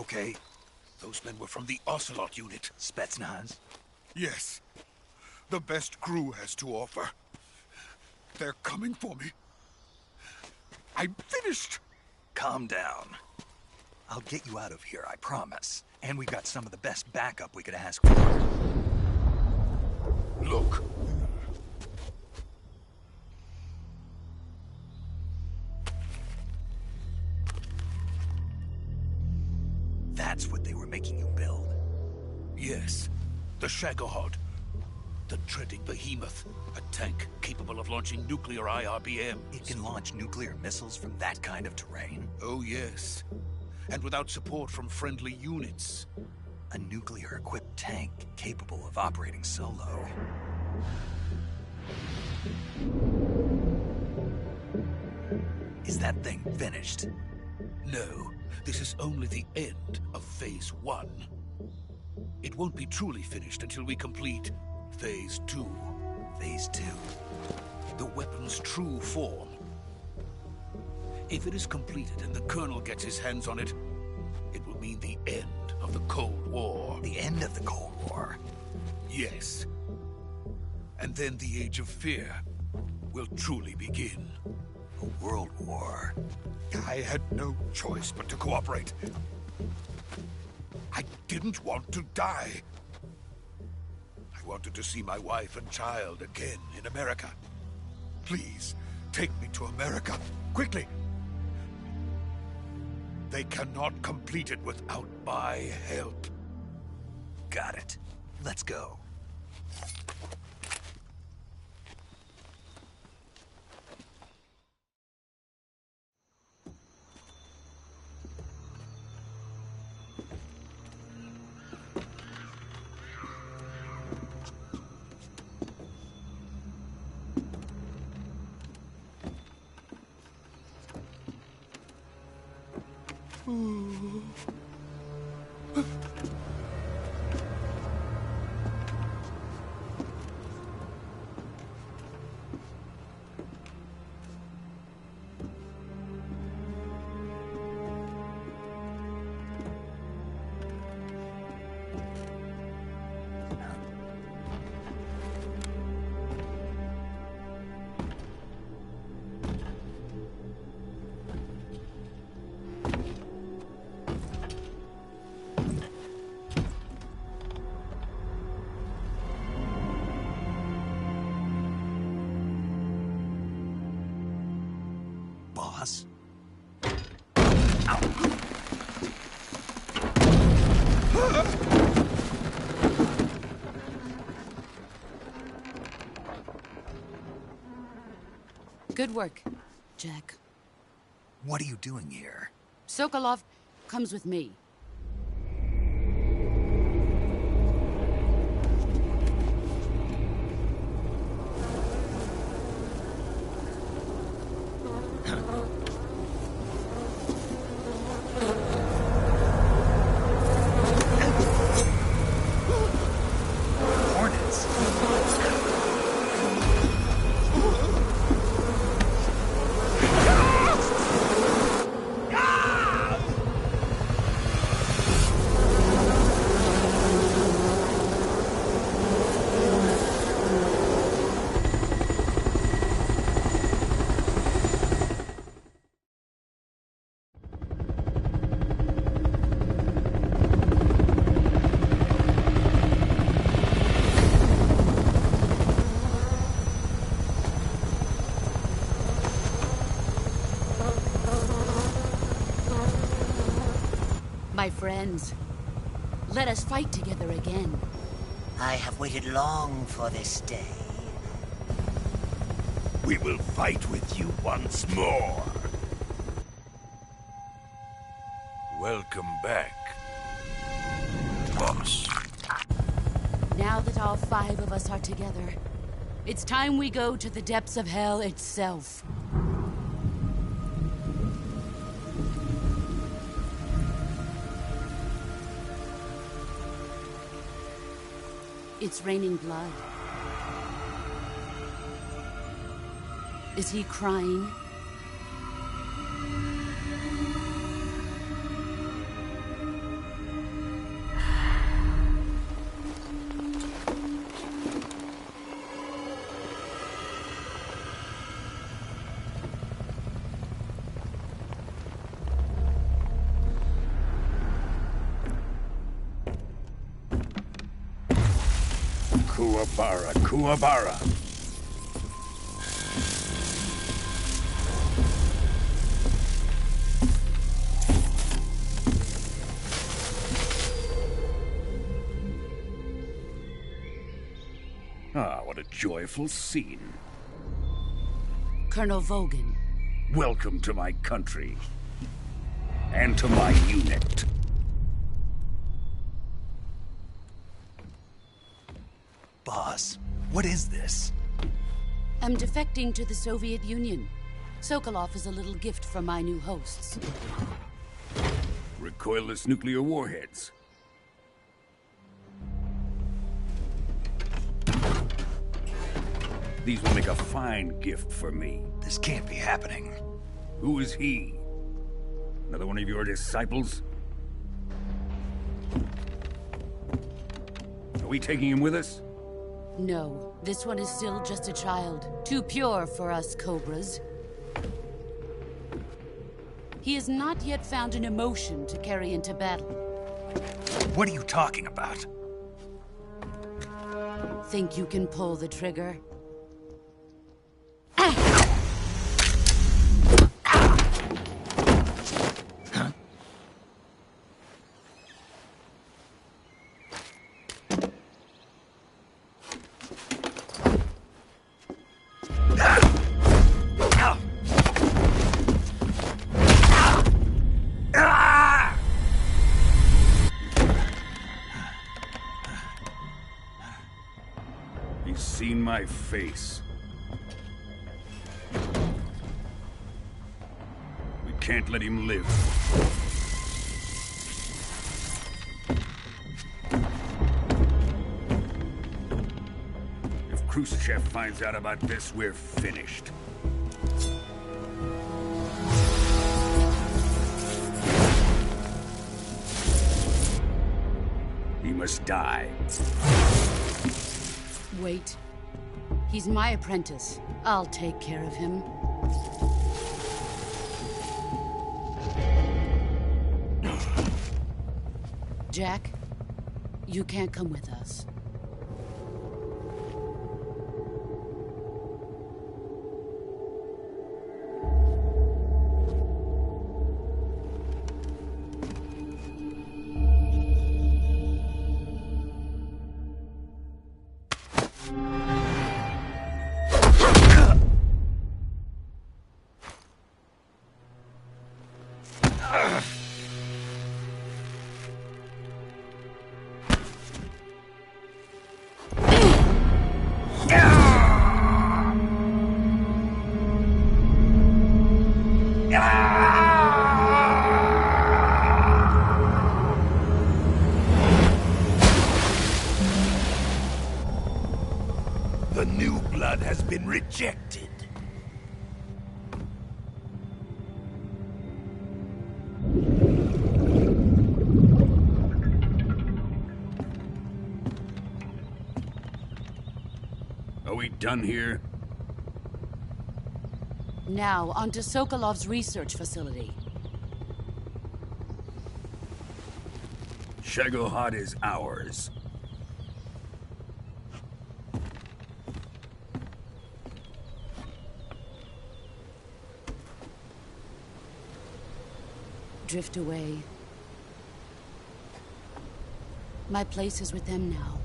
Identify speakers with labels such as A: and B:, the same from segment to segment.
A: okay? Those men were from the Ocelot unit.
B: Spetsnaz?
A: Yes. The best crew has to offer. They're coming for me. I'm finished.
B: Calm down. I'll get you out of here, I promise. And we got some of the best backup we could ask for.
A: Look.
B: That's what they were making you build?
A: Yes. The Shagohod. The dreading behemoth. A tank capable of launching nuclear IRBMs.
B: It can launch nuclear missiles from that kind of terrain?
A: Oh, yes. And without support from friendly units.
B: A nuclear-equipped tank capable of operating solo. Is that thing finished?
A: No. This is only the end of Phase 1. It won't be truly finished until we complete Phase 2.
B: Phase 2?
A: The weapon's true form. If it is completed and the Colonel gets his hands on it, it will mean the end of the Cold War.
B: The end of the Cold War?
A: Yes. And then the Age of Fear will truly begin.
B: A world war?
A: I had no choice but to cooperate. I didn't want to die. I wanted to see my wife and child again in America. Please, take me to America, quickly. They cannot complete it without my help.
B: Got it. Let's go. Boss?
C: Good work, Jack.
B: What are you doing here?
C: Sokolov comes with me. My friends, let us fight together again.
D: I have waited long for this day.
E: We will fight with you once more. Welcome back, boss.
C: Now that all 5 of us are together, it's time we go to the depths of hell itself. It's raining blood. Is he crying?
E: Kuwabara, Kuwabara. Ah, what a joyful scene.
C: Colonel Vogan.
E: Welcome to my country. And to my unit.
B: Boss, what is this?
C: I'm defecting to the Soviet Union. Sokolov is a little gift from my new hosts.
E: Recoilless nuclear warheads. These will make a fine gift for me.
B: This can't be happening.
E: Who is he? Another one of your disciples? Are we taking him with us?
C: No, this one is still just a child. Too pure for us Cobras. He has not yet found an emotion to carry into battle.
B: What are you talking about?
C: Think you can pull the trigger?
E: He's seen my face. We can't let him live. If Khrushchev finds out about this, we're finished. He must die.
C: Wait. He's my apprentice. I'll take care of him. Jack, you can't come with us.
E: The new blood has been rejected. Are we done here?
C: Now, onto Sokolov's research facility.
E: Shagohod is ours.
C: Drift away. My place is with them now.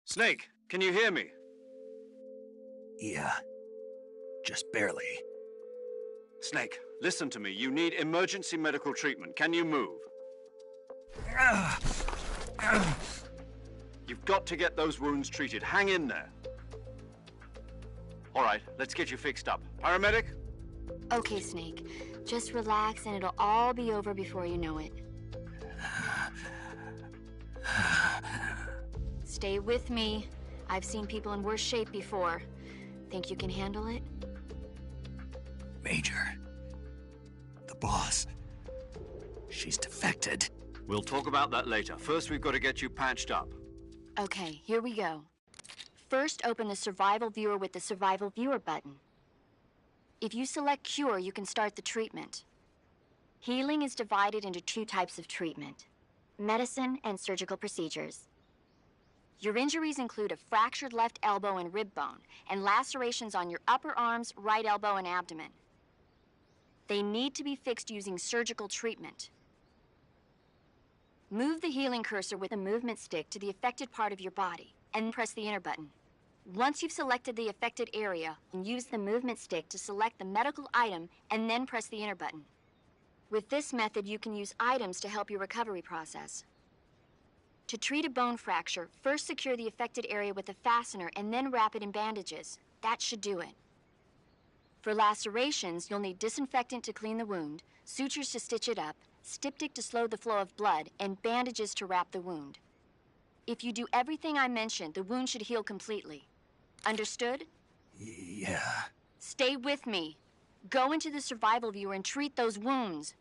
F: Snake, can you hear me?
B: Yeah. Just barely.
F: Snake, listen to me. You need emergency medical treatment. Can you move? You've got to get those wounds treated. Hang in there. All right, let's get you fixed up. Paramedic?
G: Okay, Snake. Just relax and it'll all be over before you know it. Stay with me. I've seen people in worse shape before. Think you can handle it?
B: Major. The boss. She's defected.
F: We'll talk about that later. First, we've got to get you patched up.
G: Okay, here we go. First, open the Survival Viewer with the Survival Viewer button. If you select Cure, you can start the treatment. Healing is divided into 2 types of treatment: medicine and surgical procedures. Your injuries include a fractured left elbow and rib bone, and lacerations on your upper arms, right elbow, and abdomen. They need to be fixed using surgical treatment. Move the healing cursor with the movement stick to the affected part of your body, and press the enter button. Once you've selected the affected area, use the movement stick to select the medical item, and then press the enter button. With this method, you can use items to help your recovery process. To treat a bone fracture, first secure the affected area with a fastener and then wrap it in bandages. That should do it. For lacerations, you'll need disinfectant to clean the wound, sutures to stitch it up, styptic to slow the flow of blood, and bandages to wrap the wound. If you do everything I mentioned, the wound should heal completely. Understood?
B: Yeah.
G: Stay with me. Go into the Survival Viewer and treat those wounds.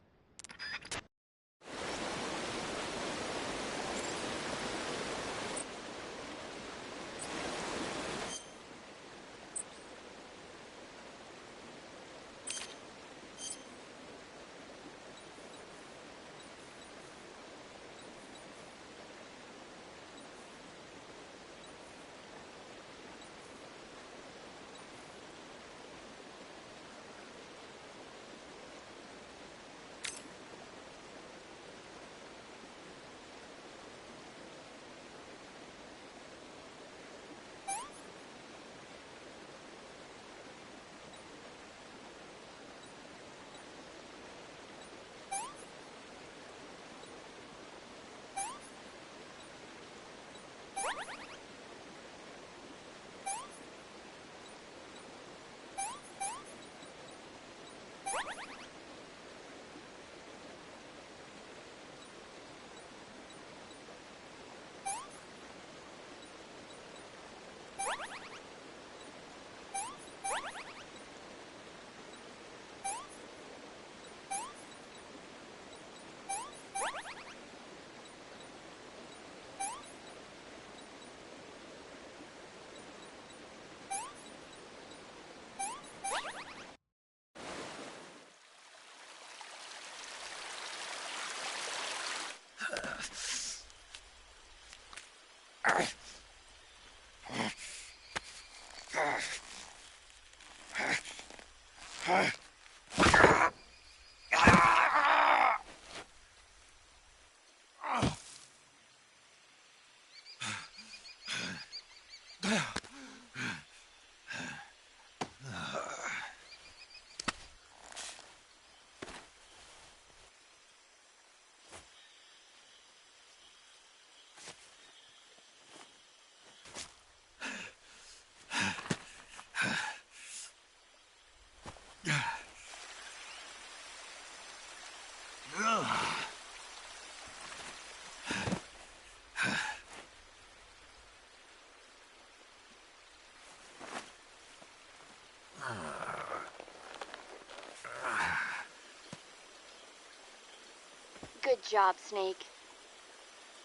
G: Good job, Snake.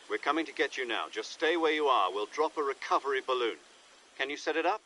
F: We're coming to get you now. Just stay where you are. We'll drop a recovery balloon. Can you set it up?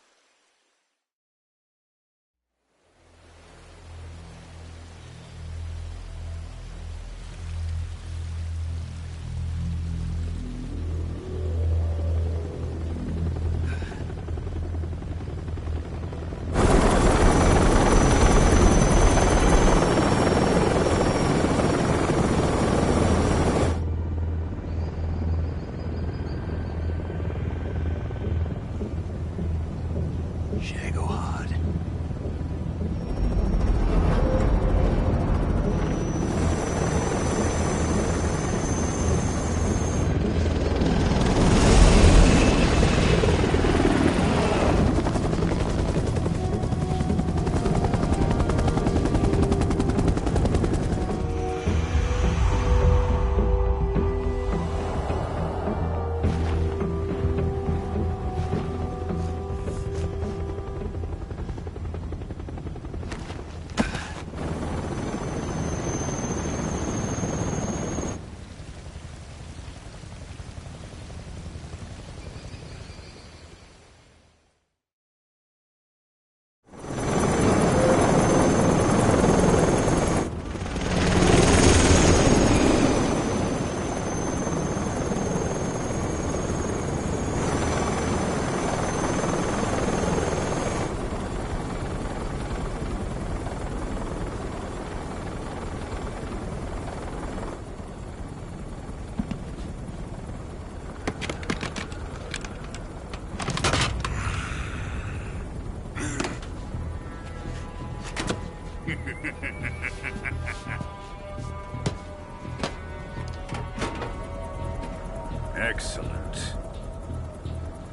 E: Excellent.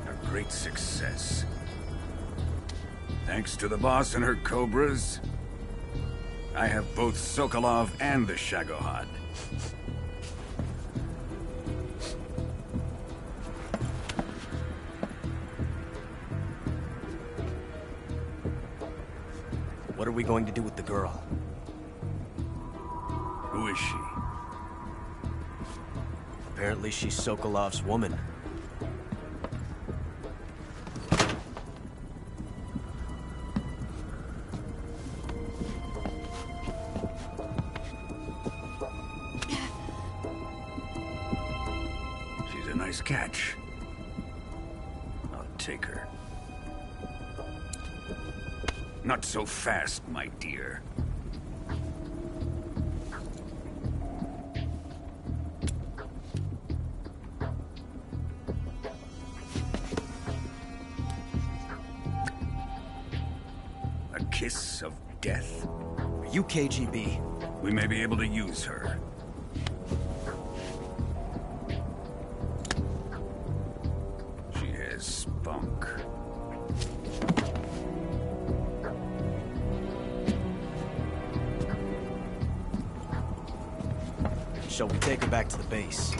E: A great success. Thanks to the boss and her cobras, I have both Sokolov and the Shagohod.
H: What are we going to do with the girl?
E: Who is she?
H: Apparently she's Sokolov's woman.
E: She's a nice catch. I'll take her. Not so fast, my dear. A kiss of death.
H: Are you KGB?
E: We may be able to use her. She has spunk.
H: Shall we take her back to the base?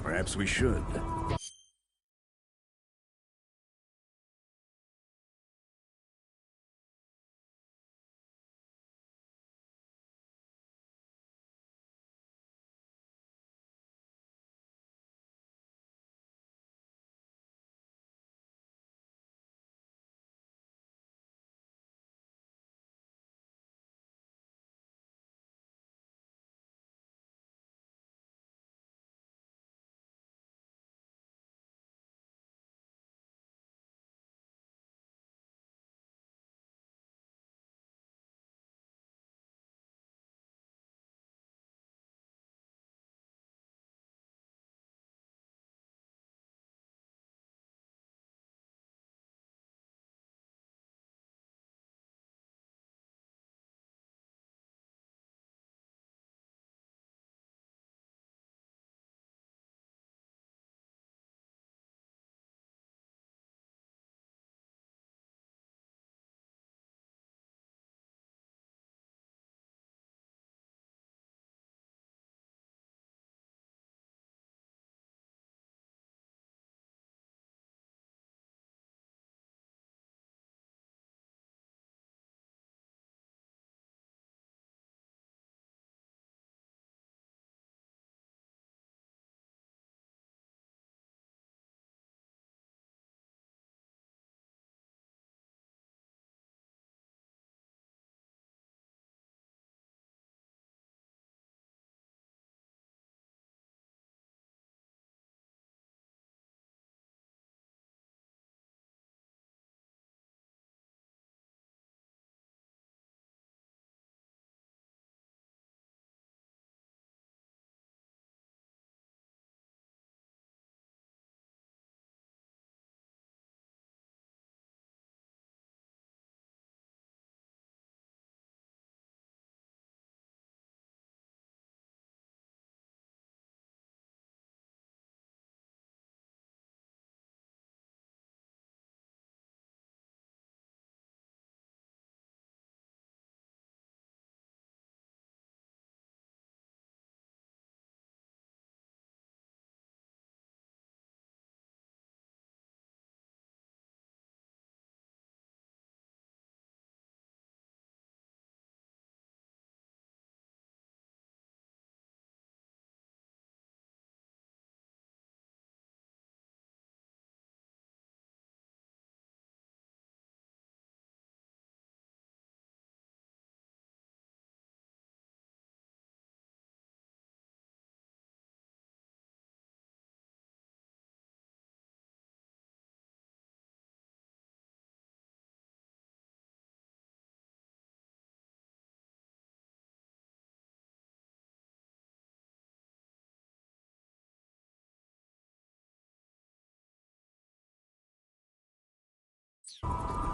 E: Perhaps we should.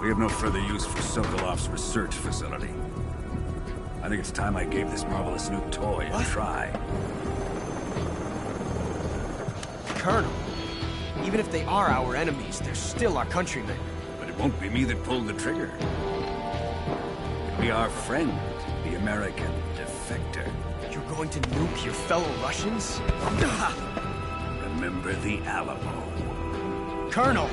E: We have no further use for Sokolov's research facility. I think it's time I gave this marvelous new toy a try.
H: Colonel. Even if they are our enemies, they're still our countrymen.
E: But it won't be me that pulled the trigger. It'll be our friend, the American defector.
H: You're going to nuke your fellow Russians?
E: Remember the Alamo.
H: Colonel!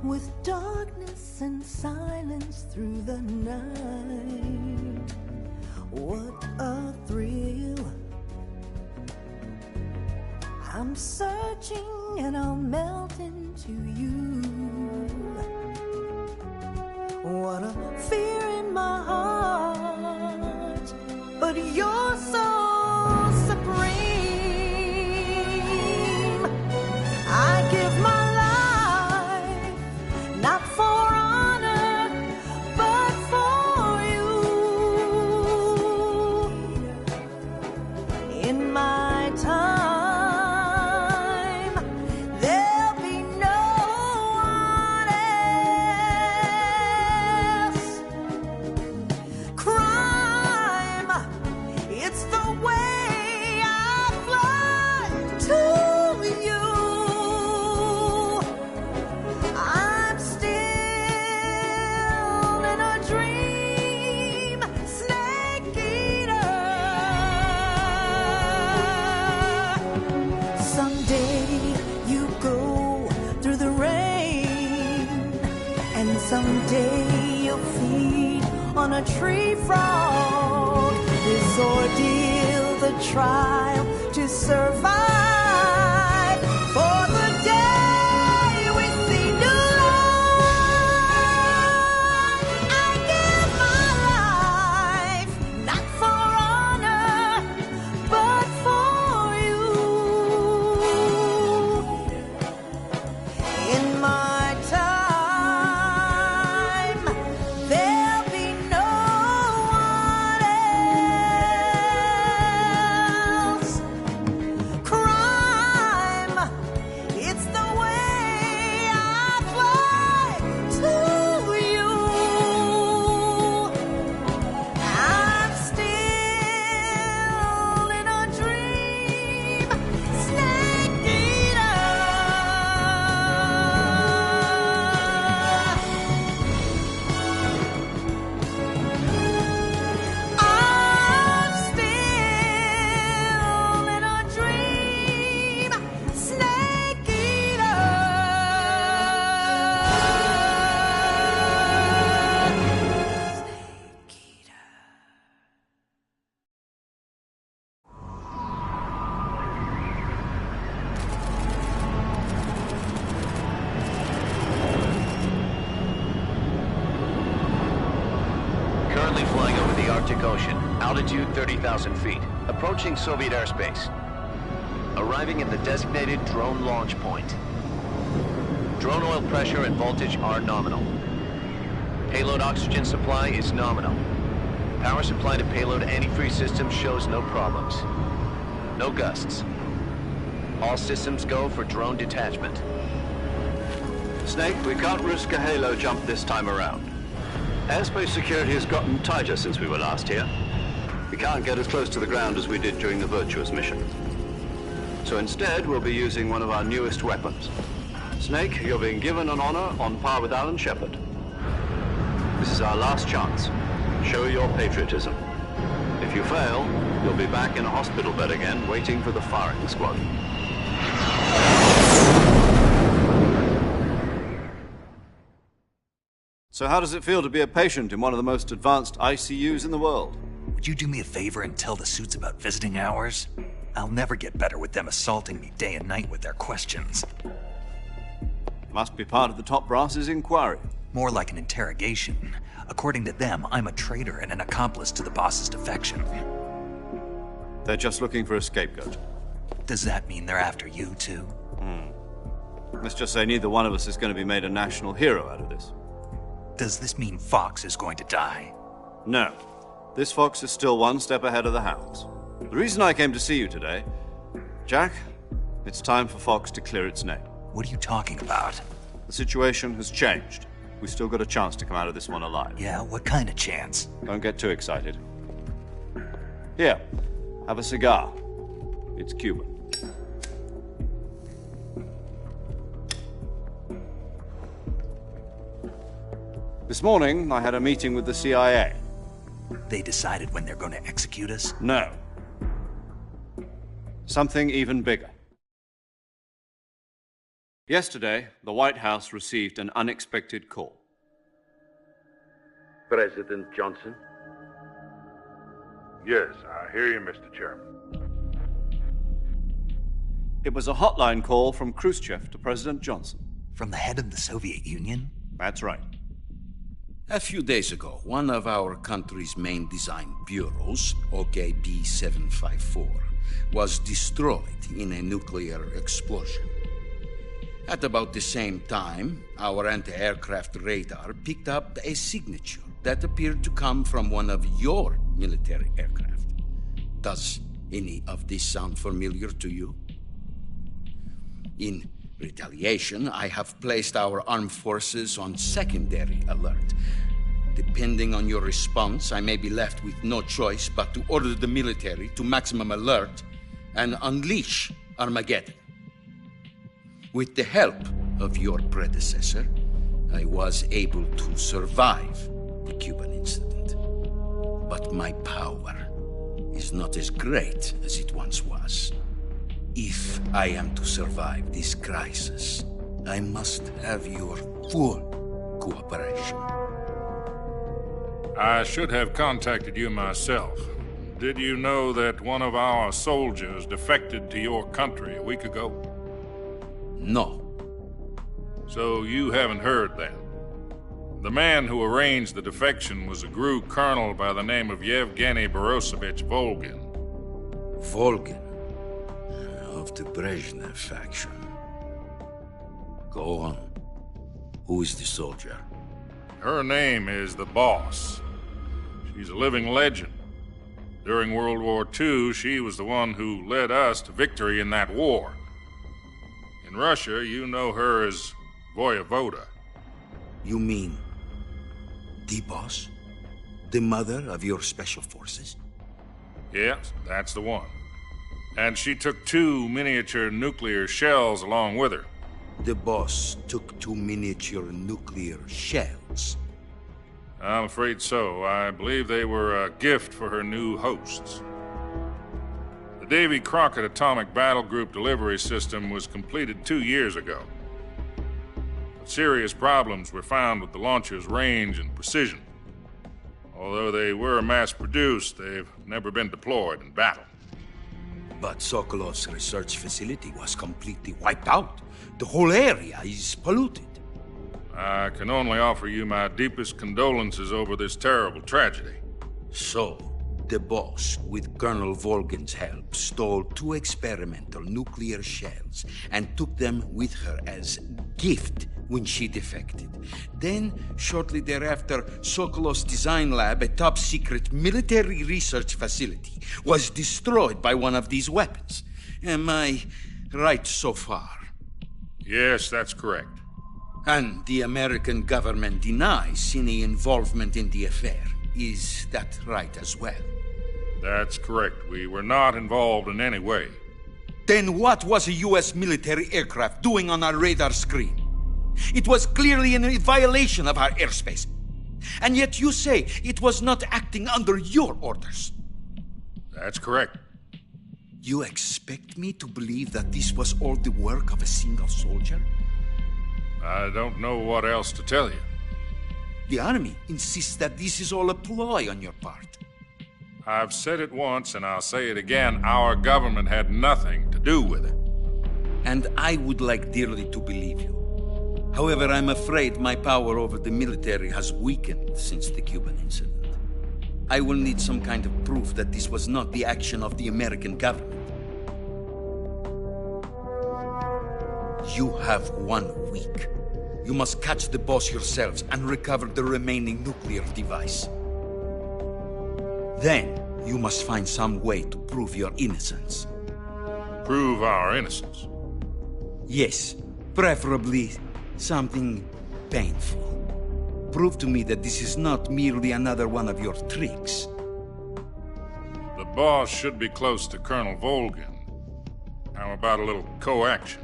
I: With darkness and silence through the night, what a thrill. I'm searching and I'll melt into you. What a fear in my heart, but you're so supreme. I give my not for honor, but for you. In my time, there'll be no one else. Crime, it's the way I fly to you. Someday you'll feed on a tree frog. This ordeal, the trial to survive. For the day we see new life, I give my life, not for honor, but for you. In my time,
J: Ocean, altitude 30,000 feet, approaching Soviet airspace. Arriving at the designated drone launch point. Drone oil pressure and voltage are nominal. Payload oxygen supply is nominal. Power supply to payload antifreeze system shows no problems. No gusts. All systems go for drone detachment. Snake, we can't risk a halo jump this time around. Airspace security has gotten tighter since we were last here. We can't get as close to the ground as we did during the Virtuous mission. So instead, we'll be using one of our newest weapons. Snake, you're being given an honor on par with Alan Shepard. This is our last chance. Show your patriotism. If you fail, you'll be back in a hospital bed again, waiting for the firing squad.
K: So how does it feel to be a patient in one of the most advanced ICUs in the world?
B: Would you do me a favor and tell the suits about visiting hours? I'll never get better with them assaulting me day and night with their questions.
K: Must be part of the top brass's inquiry.
B: More like an interrogation. According to them, I'm a traitor and an accomplice to the boss's defection.
K: They're just looking for a scapegoat.
B: Does that mean they're after you, too?
K: Let's just say neither one of us is going to be made a national hero out of this.
B: Does this mean Fox is going to die?
K: No. This fox is still one step ahead of the hounds. The reason I came to see you today, Jack, it's time for Fox to clear its name.
B: What are you talking about?
K: The situation has changed. We've still got a chance to come out of this one alive.
B: Yeah, what kind of chance?
K: Don't get too excited. Here, have a cigar. It's Cuban. This morning, I had a meeting with the CIA.
B: They decided when they're going to execute us?
K: No. Something even bigger. Yesterday, the White House received an unexpected call.
L: President Johnson?
M: Yes, I hear you, Mr. Chairman.
K: It was a hotline call from Khrushchev to President Johnson.
B: From the head of the Soviet Union?
K: That's right.
A: A few days ago, one of our country's main design bureaus, OKB 754, was destroyed in a nuclear explosion. At about the same time, our anti-aircraft radar picked up a signature that appeared to come from one of your military aircraft. Does any of this sound familiar to you? In retaliation, I have placed our armed forces on secondary alert. Depending on your response, I may be left with no choice but to order the military to maximum alert and unleash Armageddon. With the help of your predecessor, I was able to survive the Cuban incident. But my power is not as great as it once was. If I am to survive this crisis, I must have your full cooperation.
M: I should have contacted you myself. Did you know that one of our soldiers defected to your country a week ago?
A: No.
M: So you haven't heard then. The man who arranged the defection was a GRU colonel by the name of Yevgeny Borosovich Volgin.
A: Volgin? Of the Brezhnev faction. Go on. Who is the soldier?
M: Her name is the Boss. She's a living legend. During World War II, she was the one who led us to victory in that war. In Russia, you know her as Voyevoda.
A: You mean the Boss? The mother of your special forces?
M: Yes, that's the one. And she took 2 miniature nuclear shells along with her.
A: The Boss took 2 miniature nuclear shells?
M: I'm afraid so. I believe they were a gift for her new hosts. The Davy Crockett Atomic Battle Group delivery system was completed 2 years ago. But serious problems were found with the launcher's range and precision. Although they were mass-produced, they've never been deployed in battle.
A: But Sokolov's research facility was completely wiped out. The whole area is polluted.
M: I can only offer you my deepest condolences over this terrible tragedy.
A: So, the Boss, with Colonel Volgin's help, stole 2 experimental nuclear shells and took them with her as gift when she defected. Then, shortly thereafter, Sokolov's design lab, a top-secret military research facility, was destroyed by one of these weapons. Am I right so far?
M: Yes, that's correct.
A: And the American government denies any involvement in the affair. Is that right as well?
M: That's correct. We were not involved in any way.
A: Then what was a U.S. military aircraft doing on our radar screen? It was clearly in violation of our airspace. And yet you say it was not acting under your orders.
M: That's correct.
A: You expect me to believe that this was all the work of a single soldier?
M: I don't know what else to tell you.
A: The army insists that this is all a ploy on your part.
M: I've said it once, and I'll say it again. Our government had nothing to do with it.
A: And I would like dearly to believe you. However, I'm afraid my power over the military has weakened since the Cuban incident. I will need some kind of proof that this was not the action of the American government. You have 1 week. You must catch the boss yourselves and recover the remaining nuclear device. Then, you must find some way to prove your innocence.
M: Prove our innocence?
A: Yes, preferably something painful. Prove to me that this is not merely another one of your tricks.
M: The boss should be close to Colonel Volgin. How about a little coaction?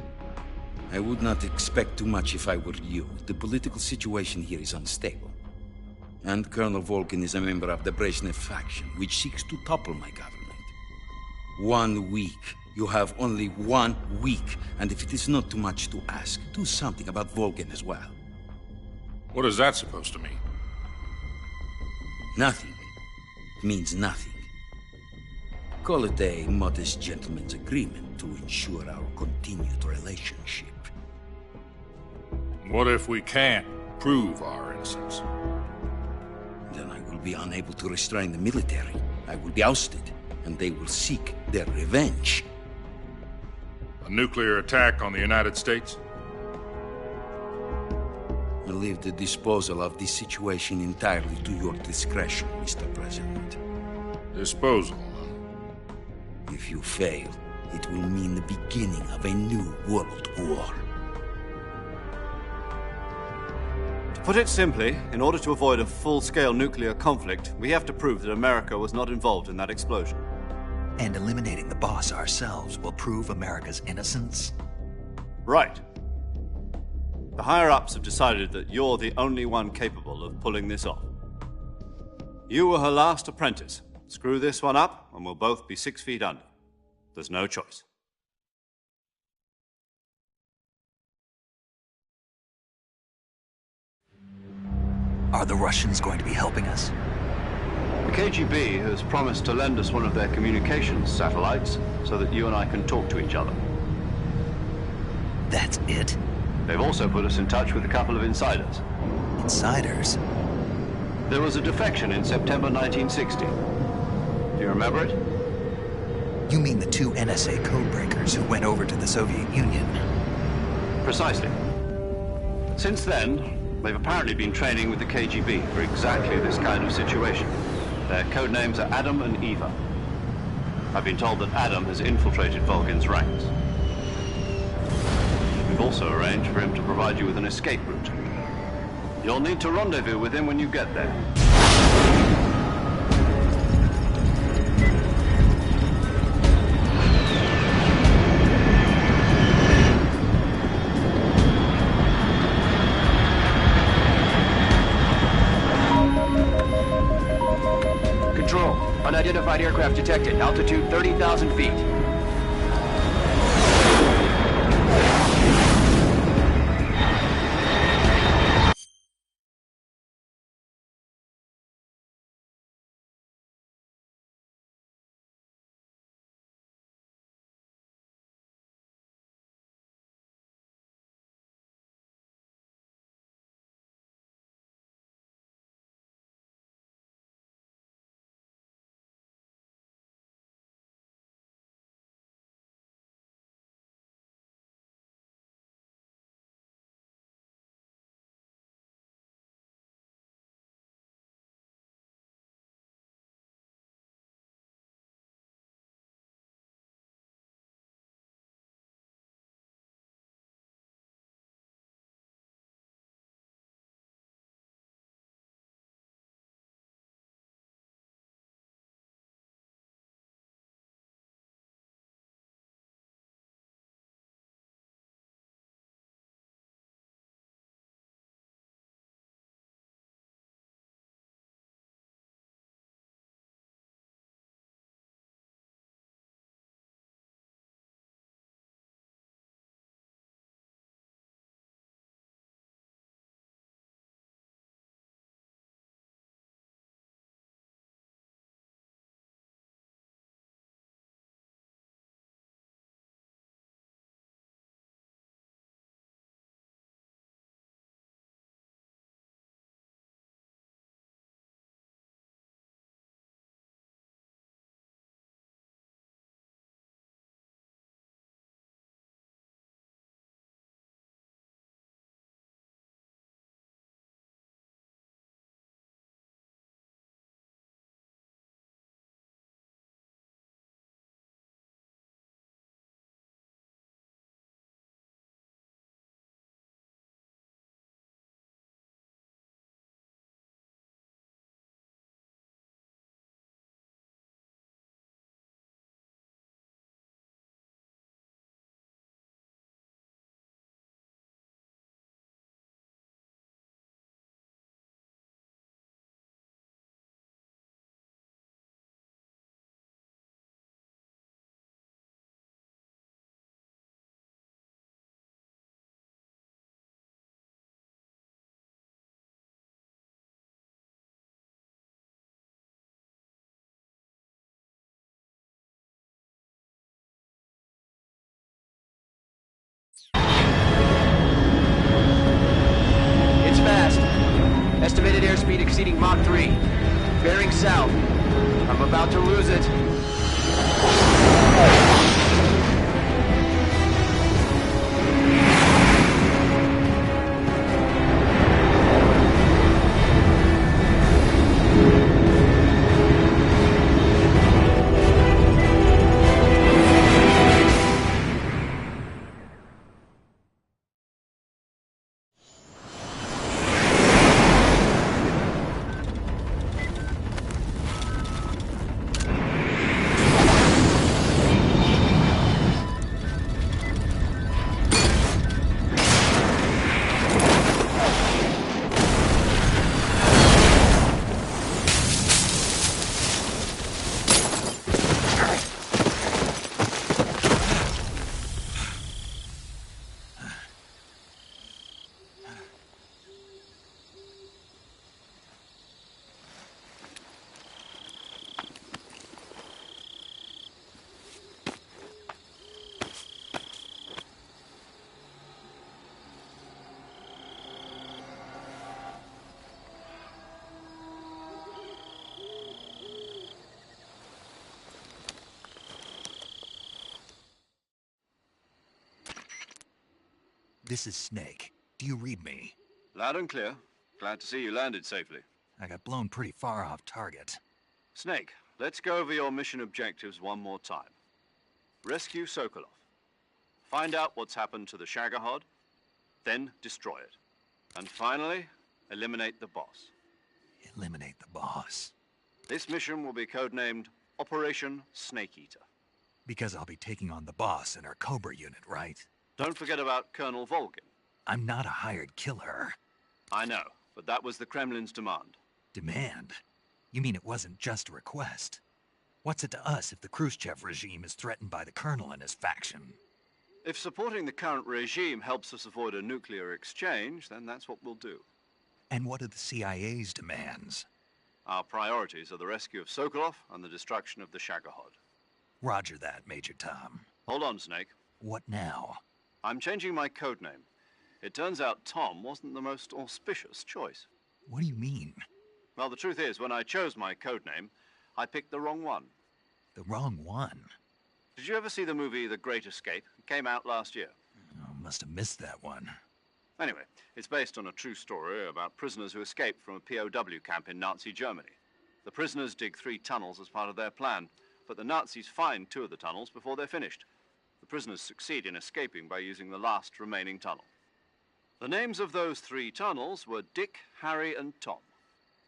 A: I would not expect too much if I were you. The political situation here is unstable. And Colonel Volgin is a member of the Brezhnev faction, which seeks to topple my government. 1 week. You have only 1 week. And if it is not too much to ask, do something about Volgin as well.
M: What is that supposed to mean?
A: Nothing. It means nothing. Call it a modest gentleman's agreement to ensure our continued relationship.
M: What if we can't prove our innocence?
A: Then I will be unable to restrain the military. I will be ousted, and they will seek their revenge.
M: A nuclear attack on the United States?
A: I leave the disposal of this situation entirely to your discretion, Mr. President.
M: Disposal?
A: If you fail, it will mean the beginning of a new world war.
K: To put it simply, in order to avoid a full-scale nuclear conflict, we have to prove that America was not involved in that explosion.
B: And eliminating the boss ourselves will prove America's innocence?
K: Right. The higher-ups have decided that you're the only one capable of pulling this off. You were her last apprentice. Screw this one up, and we'll both be 6 feet under. There's no choice.
B: Are the Russians going to be helping us?
J: The KGB has promised to lend us one of their communications satellites so that you and I can talk to each other.
B: That's it?
J: They've also put us in touch with a couple of insiders.
B: Insiders?
J: There was a defection in September 1960. Do you remember it?
B: You mean the 2 NSA codebreakers who went over to the Soviet Union?
J: Precisely. Since then, they've apparently been training with the KGB for exactly this kind of situation. Their code names are Adam and Eva. I've been told that Adam has infiltrated Volgin's ranks. We've also arranged for him to provide you with an escape route. You'll need to rendezvous with him when you get there.
H: Control. Unidentified aircraft detected. Altitude 30,000 feet. exceeding Mach 3. Bearing south. I'm about to lose it.
B: This is Snake. Do you read me?
K: Loud and clear. Glad to see you landed safely.
B: I got blown pretty far off target.
K: Snake, let's go over your mission objectives one more time. Rescue Sokolov. Find out what's happened to the Shagohod, then destroy it. And finally, eliminate the boss.
B: Eliminate the boss.
K: This mission will be codenamed Operation Snake Eater.
B: Because I'll be taking on the boss in our Cobra unit, right?
K: Don't forget about Colonel Volgin.
B: I'm not a hired killer.
K: I know, but that was the Kremlin's demand.
B: Demand? You mean it wasn't just a request? What's it to us if the Khrushchev regime is threatened by the Colonel and his faction?
K: If supporting the current regime helps us avoid a nuclear exchange, then that's what we'll do.
B: And what are the CIA's demands?
K: Our priorities are the rescue of Sokolov and the destruction of the Shagohod.
B: Roger that, Major Tom.
K: Hold on, Snake.
B: What now?
K: I'm changing my codename. It turns out Tom wasn't the most auspicious choice.
B: What do you mean?
K: Well, the truth is, when I chose my codename, I picked the wrong one.
B: The wrong one?
K: Did you ever see the movie The Great Escape? It came out last year.
B: Oh, must have missed that one.
K: Anyway, it's based on a true story about prisoners who escaped from a POW camp in Nazi Germany. The prisoners dig 3 tunnels as part of their plan, but the Nazis find 2 of the tunnels before they're finished. The prisoners succeed in escaping by using the last remaining tunnel. The names of those 3 tunnels were Dick, Harry, and Tom.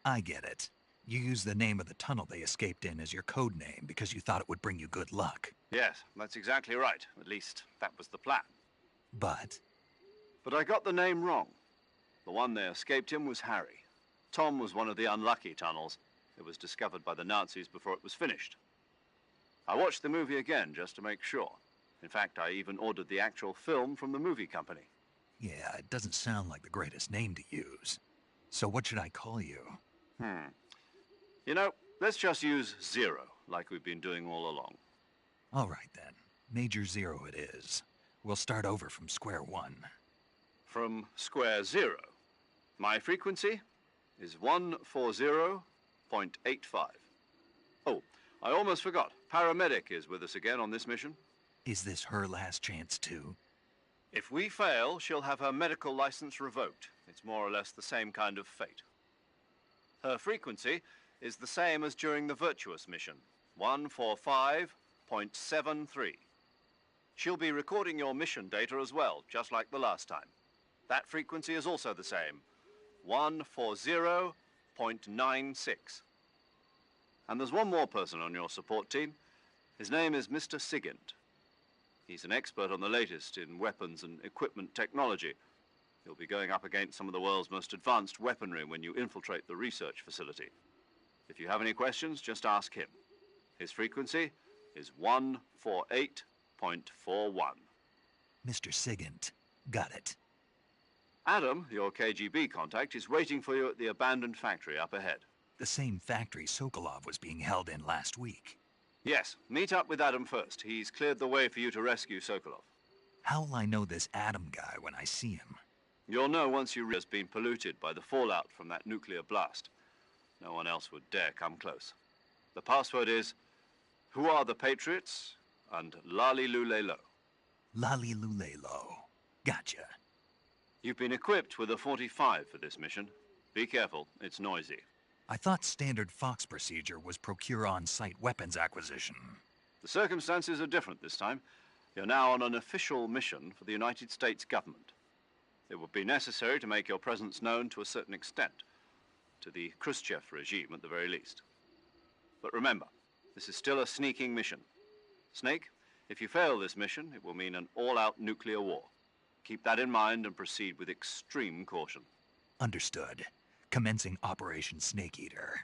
B: I get it. You used the name of the tunnel they escaped in as your code name because you thought it would bring you good luck.
K: Yes, that's exactly right. At least, that was the plan.
B: But
K: I got the name wrong. The one they escaped in was Harry. Tom was one of the unlucky tunnels. It was discovered by the Nazis before it was finished. I watched the movie again just to make sure. In fact, I even ordered the actual film from the movie company.
B: yeah, it doesn't sound like the greatest name to use. So what should I call you?
K: You know, let's just use Zero, like we've been doing all along.
B: All right, then. Major Zero it is. We'll start over from square one.
K: From square 0. My frequency is 140.85. Oh, I almost forgot. Paramedic is with us again on this mission.
B: Is this her last chance, too?
K: If we fail, she'll have her medical license revoked. It's more or less the same kind of fate. Her frequency is the same as during the Virtuous mission, 145.73. She'll be recording your mission data as well, just like the last time. That frequency is also the same, 140.96. And there's one more person on your support team. His name is Mr. Sigint. He's an expert on the latest in weapons and equipment technology. You'll be going up against some of the world's most advanced weaponry when you infiltrate the research facility. If you have any questions, just ask him. His frequency is 148.41.
B: Mr. Sigint. Got it.
K: Adam, your KGB contact, is waiting for you at the abandoned factory up ahead.
B: The same factory Sokolov was being held in last week.
K: Yes, meet up with Adam first. He's cleared the way for you to rescue Sokolov.
B: How will I know this Adam guy when I see him?
K: You'll know once you realize been polluted by the fallout from that nuclear blast. No one else would dare come close. The password is, "Who are the Patriots?" and "Lali Lule Lo."
B: Lali Lule Lo. Gotcha.
K: You've been equipped with a 45 for this mission. Be careful, it's noisy.
B: I thought standard Fox procedure was procure on-site weapons acquisition.
K: The circumstances are different this time. You're now on an official mission for the United States government. It would be necessary to make your presence known to a certain extent, to the Khrushchev regime at the very least. But remember, this is still a sneaking mission. Snake, if you fail this mission, it will mean an all-out nuclear war. Keep that in mind and proceed with extreme caution.
B: Understood. Commencing Operation Snake Eater.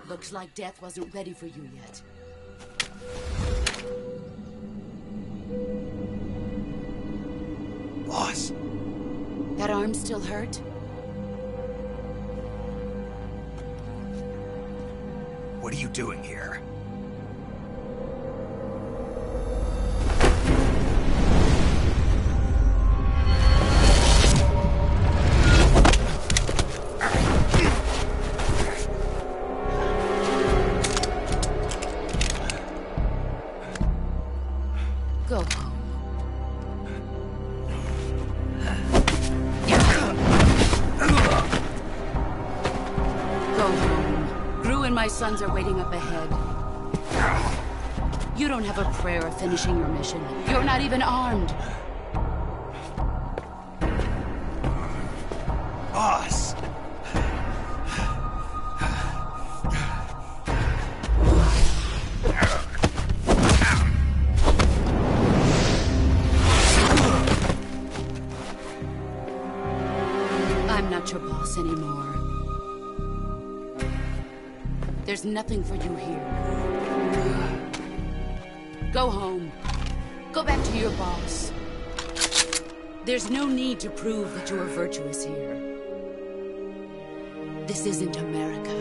C: Looks like death wasn't ready for you yet.
B: Boss!
C: That arm still hurt?
B: What are you doing here?
C: Go home. Go home. Gru and my sons are waiting up ahead. You don't have a prayer of finishing your mission. You're not even armed.
B: Boss!
C: I'm not your boss anymore. There's nothing for you here. Go home. Go back to your boss. There's no need to prove that you are virtuous here. This isn't America.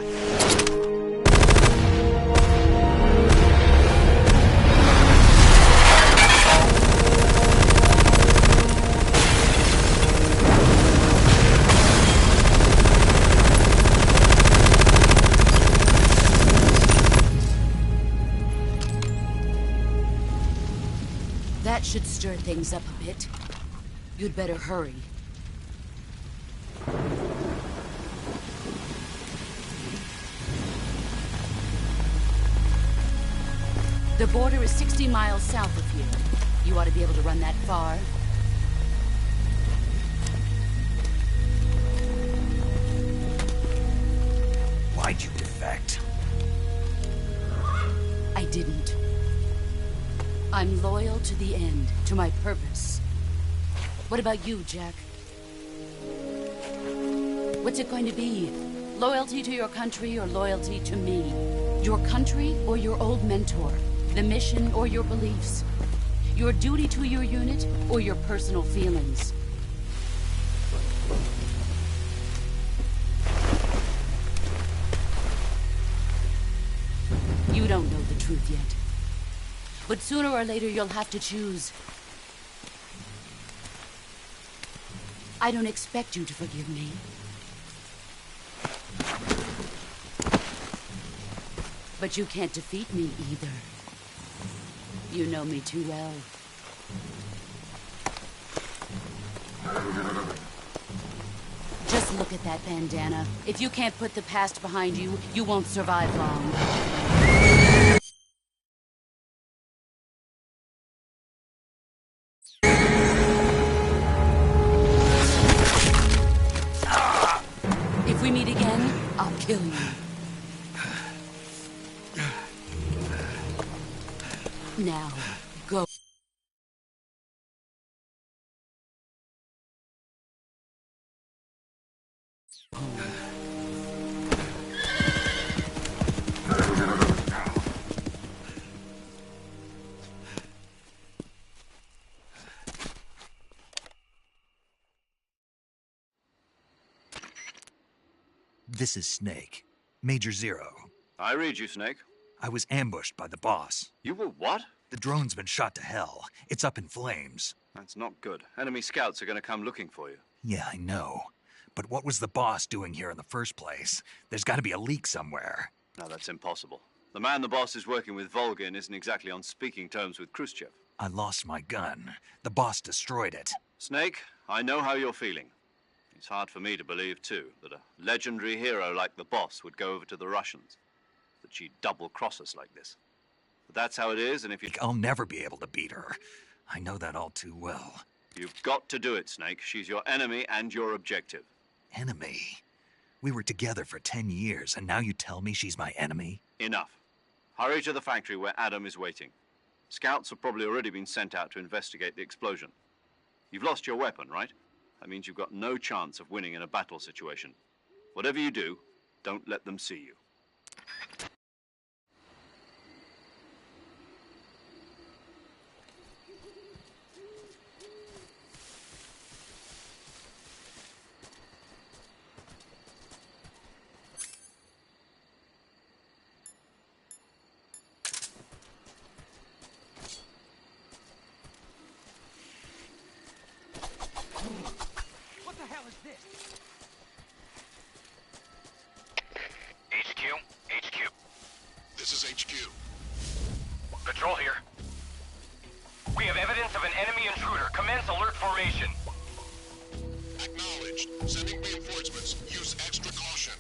C: That should stir things up a bit. You'd better hurry. The border is 60 miles south of here. You ought to be able to run that far.
B: Why'd you defect?
C: I didn't. I'm loyal to the end, to my purpose. What about you, Jack? What's it going to be? Loyalty to your country or loyalty to me? Your country or your old mentor? The mission or your beliefs? Your duty to your unit or your personal feelings? You don't know the truth yet. But sooner or later, you'll have to choose. I don't expect you to forgive me. But you can't defeat me either. You know me too well. Just look at that bandana. If you can't put the past behind you, you won't survive long. If we meet again, I'll kill you. Now, go.
B: This is Snake. Major Zero.
K: I read you, Snake.
B: I was ambushed by the boss.
K: You were what?
B: The drone's been shot to hell. It's up in flames.
K: That's not good. Enemy scouts are going to come looking for you.
B: Yeah, I know. But what was the boss doing here in the first place? There's got to be a leak somewhere.
K: No, that's impossible. The man the boss is working with, Volgin, isn't exactly on speaking terms with Khrushchev.
B: I lost my gun. The boss destroyed it.
K: Snake, I know how you're feeling. It's hard for me to believe, too, that a legendary hero like the boss would go over to the Russians. That she'd double-cross us like this. But that's how it is, and if you...
B: I'll never be able to beat her. I know that all too well.
K: You've got to do it, Snake. She's your enemy and your objective.
B: Enemy? We were together for 10 years, and now you tell me she's my enemy?
K: Enough. Hurry to the factory where Adam is waiting. Scouts have probably already been sent out to investigate the explosion. You've lost your weapon, right? That means you've got no chance of winning in a battle situation. Whatever you do, don't let them see you.
H: Patrol here. We have evidence of an enemy intruder. Commence alert formation.
L: Acknowledged. Sending reinforcements. Use extra caution.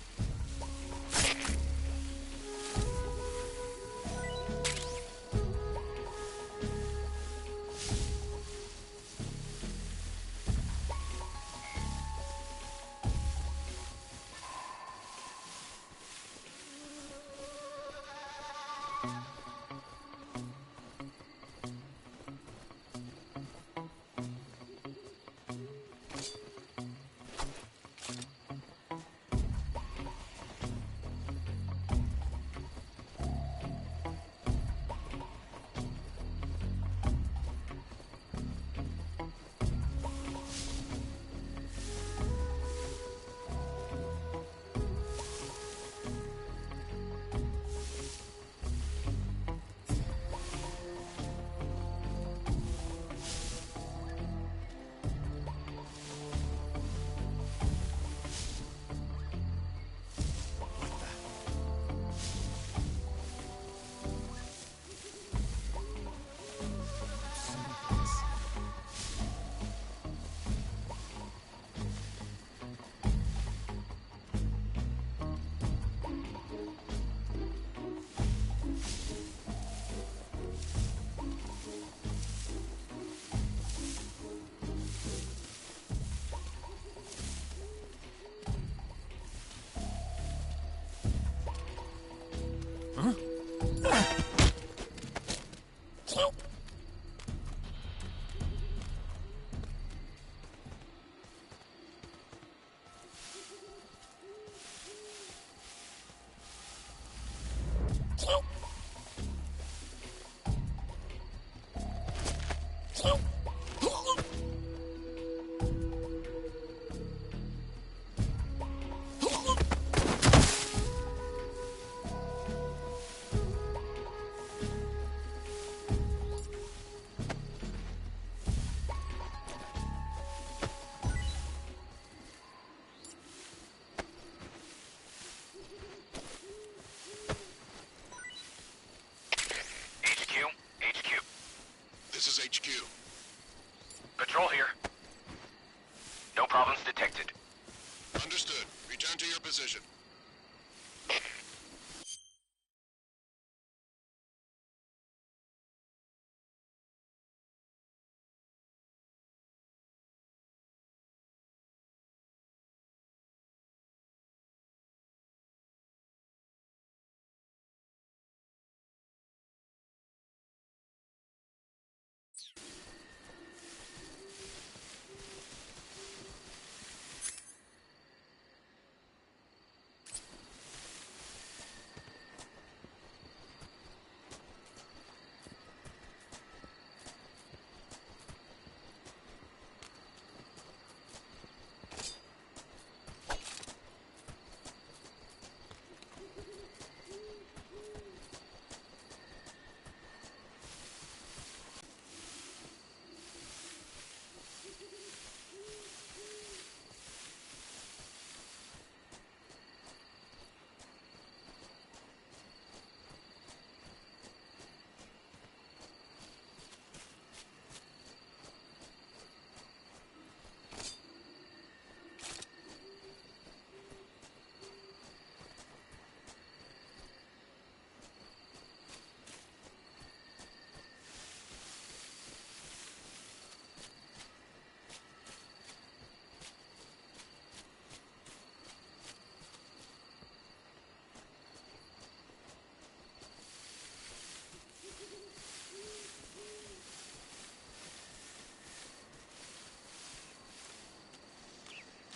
L: This is HQ.
H: Patrol here. No problems detected.
L: Understood. Return to your position.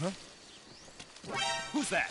N: Huh? Who's that?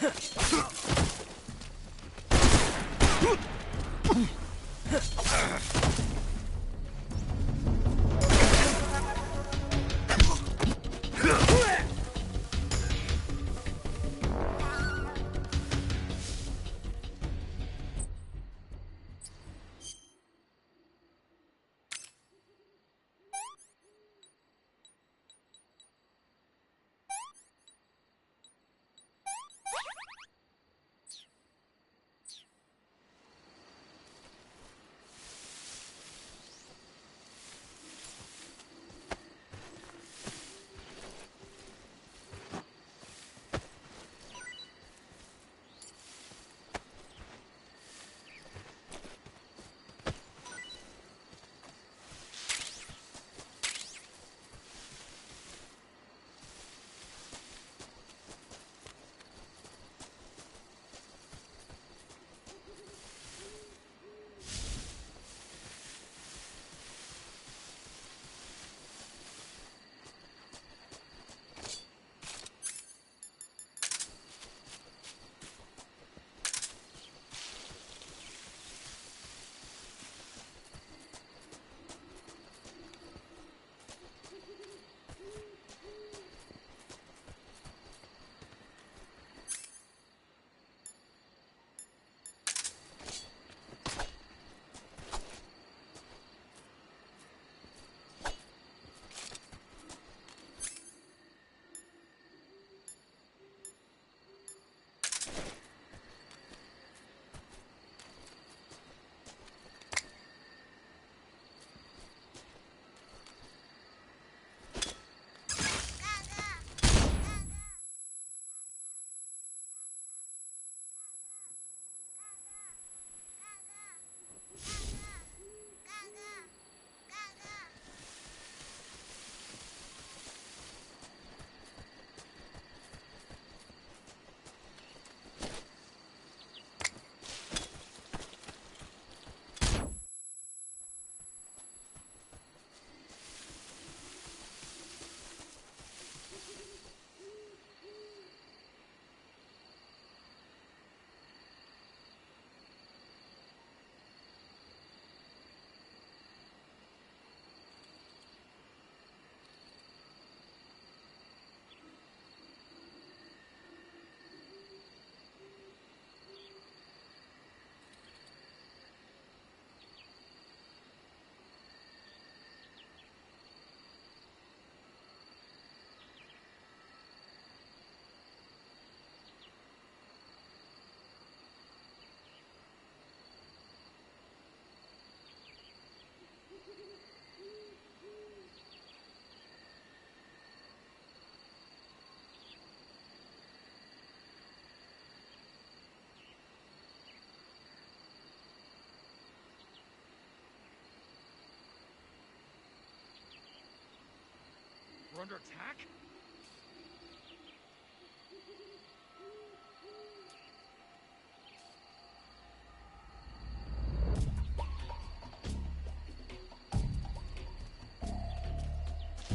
N: We're under attack?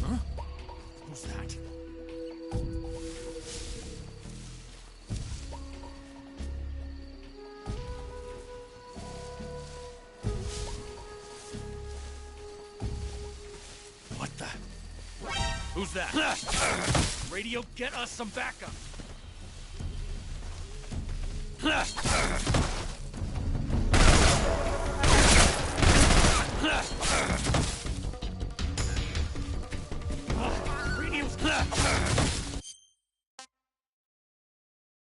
N: Huh? Who's that? What the? Who's that? Radio, get us some backup!